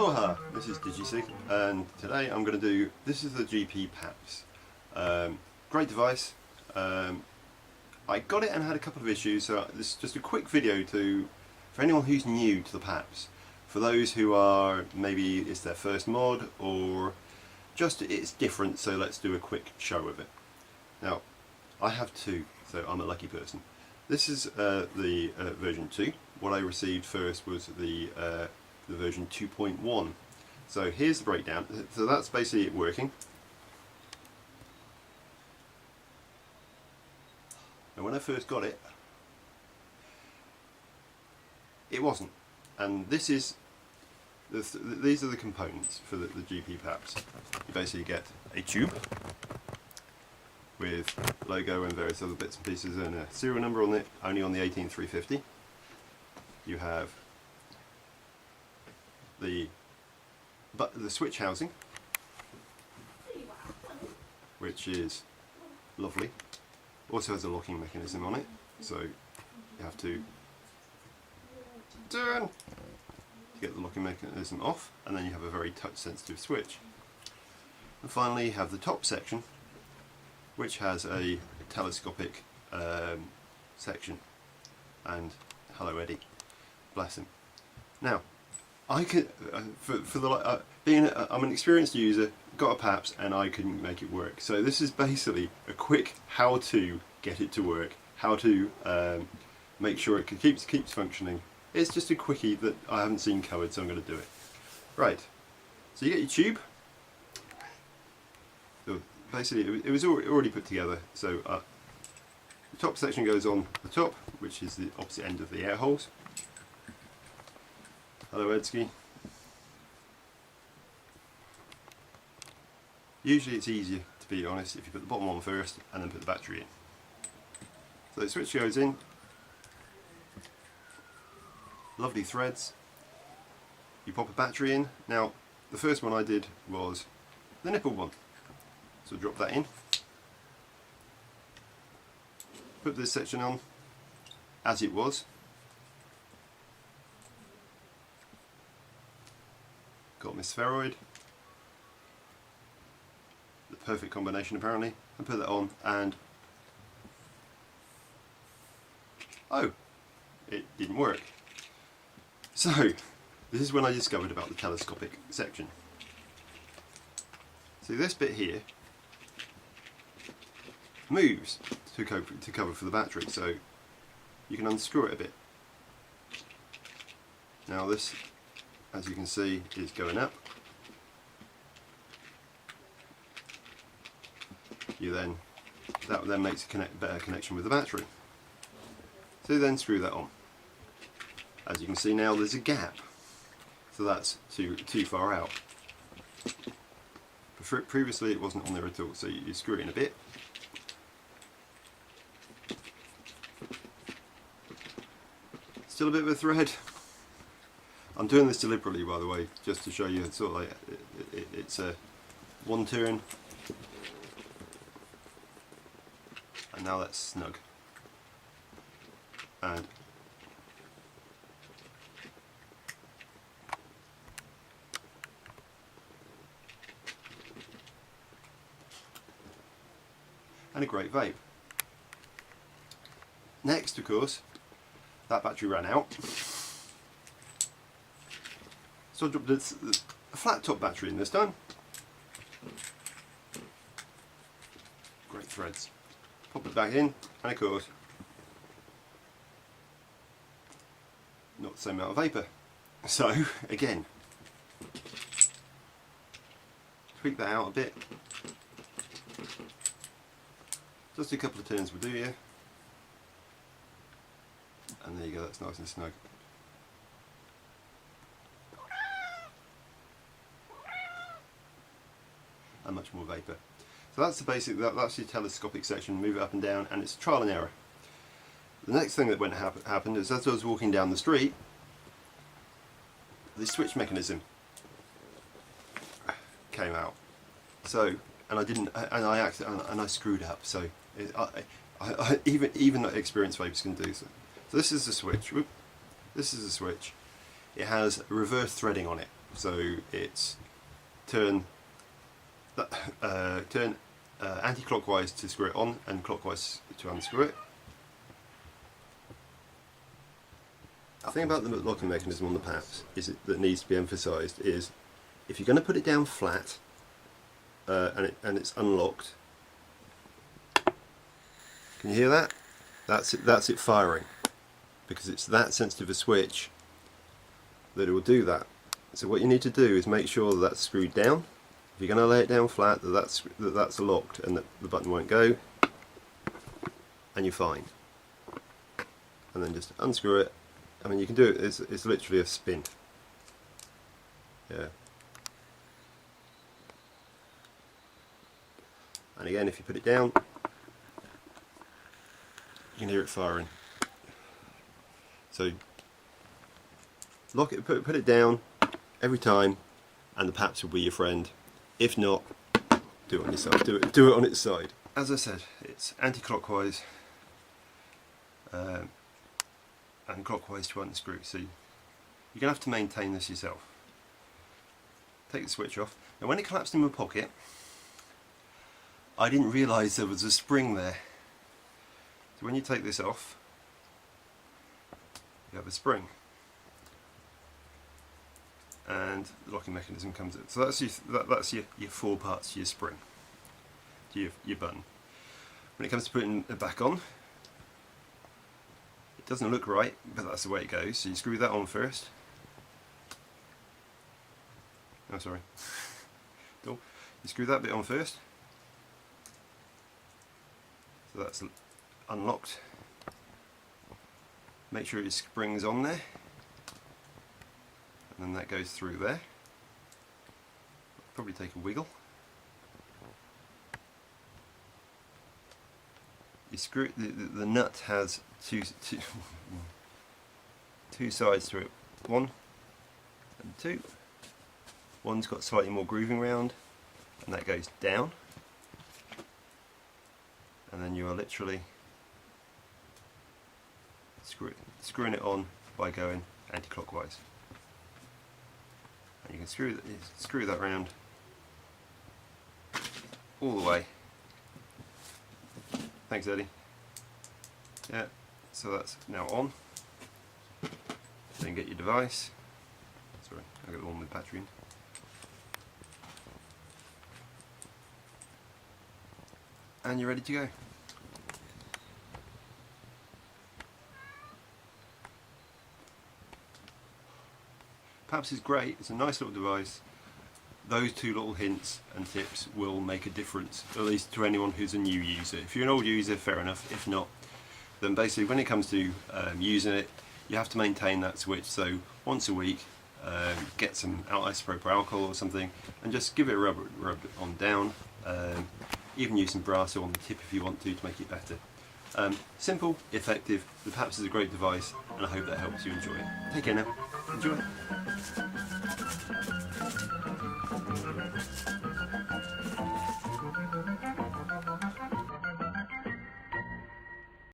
Aloha, this is Digicig, and today I'm going to do, this is the GP Paps. Great device. I got it and had a couple of issues, so this is just a quick video for anyone who's new to the Paps. For those who are, maybe it's their first mod, or just it's different, so let's do a quick show of it. Now, I have two, so I'm a lucky person. This is the version 2. What I received first was the version 2.1. So here's the breakdown. So that's basically it working. And when I first got it, it wasn't. And this is these are the components for the GP Paps. You basically get a tube with logo and various other bits and pieces and a serial number on it, only on the 18350. You have the switch housing, which is lovely. Also has a locking mechanism on it, so you have to turn to get the locking mechanism off, and then you have a very touch sensitive switch. And finally you have the top section, which has a telescopic section, and hello Eddie, bless him. Now I could, I'm an experienced user, got a Paps, and I couldn't make it work. So this is basically a quick how to get it to work, how to make sure it keeps functioning. It's just a quickie that I haven't seen covered, so I'm going to do it. Right, so you get your tube. So basically it was already put together. So the top section goes on the top, which is the opposite end of the air holes. Hello Edski. Usually it's easier, to be honest, if you put the bottom on first and then put the battery in. So the switch goes in. Lovely threads. You pop a battery in. Now the first one I did was the nipple one. So drop that in. Put this section on as it was. Got my spheroid, the perfect combination apparently, and put that on, and oh, it didn't work. So this is when I discovered about the telescopic section. See, this bit here moves to cover for the battery, so you can unscrew it a bit. Now this, as you can see, is going up. That then makes a better connection with the battery. So you then screw that on. As you can see now, there's a gap, so that's too far out. Previously it wasn't on there at all, so you screw it in a bit. Still a bit of a thread. I'm doing this deliberately, by the way, just to show you it's sort of like it's a one turn, and now that's snug. And a great vape. Next, of course, that battery ran out. So I dropped a flat top battery in this time. Great threads. Pop it back in, and of course, not the same amount of vapour. So again, tweak that out a bit. Just a couple of turns will do you. And there you go, that's nice and snug. And much more vapour. So that's the basic, that's your telescopic section, move it up and down, and it's trial and error. The next thing that happened is, as I was walking down the street, the switch mechanism came out. So, and I screwed up. So, even experienced vapers can do so. So this is the switch. Whoop. This is the switch. It has reverse threading on it. So it's turn anti-clockwise to screw it on and clockwise to unscrew it. The thing about the locking mechanism on the Paps that needs to be emphasised is if you're going to put it down flat and it's unlocked, can you hear that? That's it firing, because it's that sensitive a switch that it will do that. So what you need to do is make sure that that's screwed down. If you're going to lay it down flat, that's locked and that the button won't go, and you're fine. And then just unscrew it. I mean, you can do it, it's literally a spin. Yeah. And again, if you put it down, you can hear it firing. So lock it, put it down every time, and the Paps will be your friend. If not, do it on your side. Do it on its side. As I said, it's anti-clockwise and clockwise to unscrew. So you're gonna have to maintain this yourself. Take the switch off. Now, when it collapsed in my pocket, I didn't realise there was a spring there. So when you take this off, you have a spring, and the locking mechanism comes in. So that's your 4 parts to your spring, to your button. When it comes to putting it back on, it doesn't look right, but that's the way it goes. So you screw that on first. Oh, sorry. You screw that bit on first. So that's unlocked. Make sure it springs on there, and then that goes through there. Probably take a wiggle. You screw the nut has two sides to it, 1 and 2. One's got slightly more grooving round, and that goes down, and then you are literally screwing it on by going anti-clockwise. And you can screw that round all the way. Thanks, Eddie. Yeah, so that's now on. Then get your device. Sorry, I got the one with battery in. And you're ready to go. Paps is great, it's a nice little device. Those 2 little hints and tips will make a difference, at least to anyone who's a new user. If you're an old user, fair enough. If not, then basically when it comes to using it, you have to maintain that switch. So once a week, get some isopropyl alcohol or something and just give it a rub on down. Even use some brass on the tip if you want to make it better. Simple, effective. The Paps is a great device, and I hope that helps you enjoy it. Take care now. Enjoy.